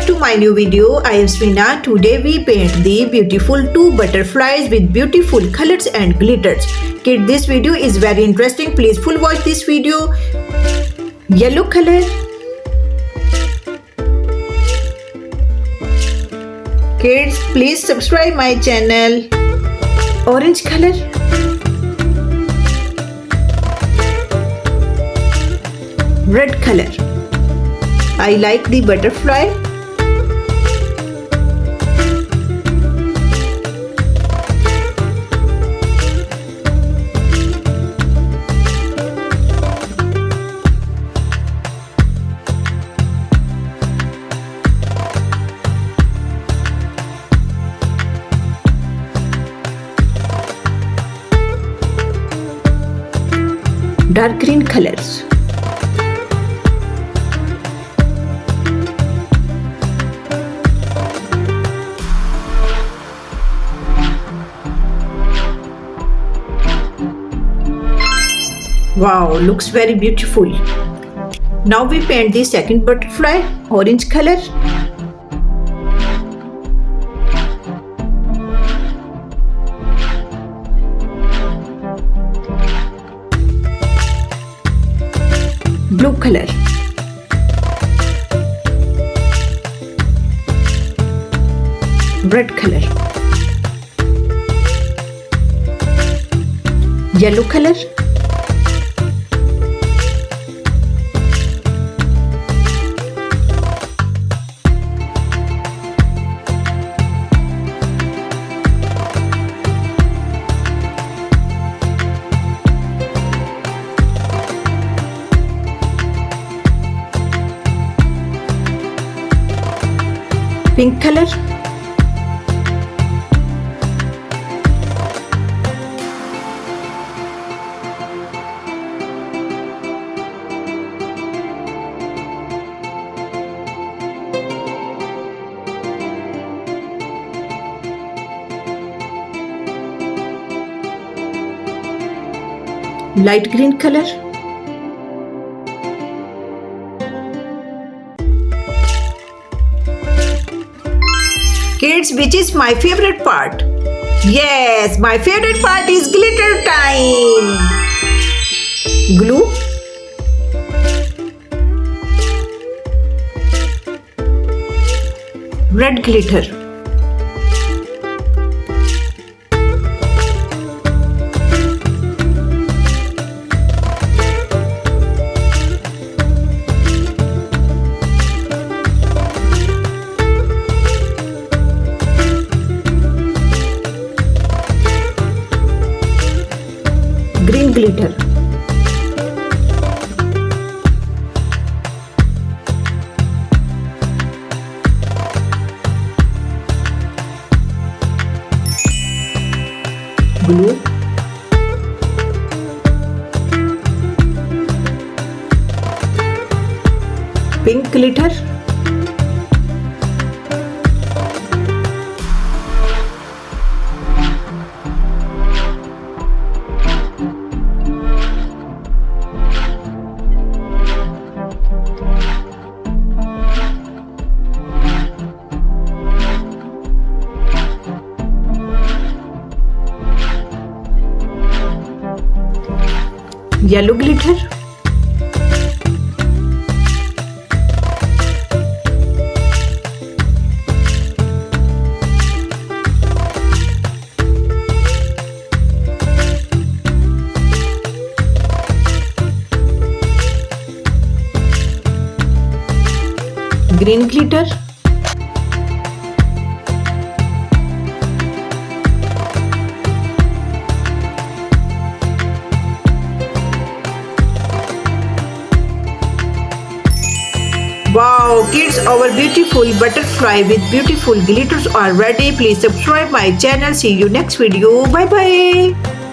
back to my new video. I am Samina. Today we paint the beautiful two butterflies with beautiful colors and glitters. Kids, this video is very interesting. Please full watch this video. Yellow color. Kids, please subscribe my channel. Orange color. Red color. I like the butterfly. Dark green colors. Wow, looks very beautiful. Now we paint the second butterfly, orange color. Blue color. Red color. Yellow color. Pink color. Light green color. Kids, which is my favorite part? Yes, my favorite part is glitter time. Glue. Red glitter. Green glitter. Blue. Pink glitter. Yellow glitter. Green glitter. Wow, kids, our beautiful butterfly with beautiful glitters are ready. Please subscribe my channel. See you next video. Bye bye.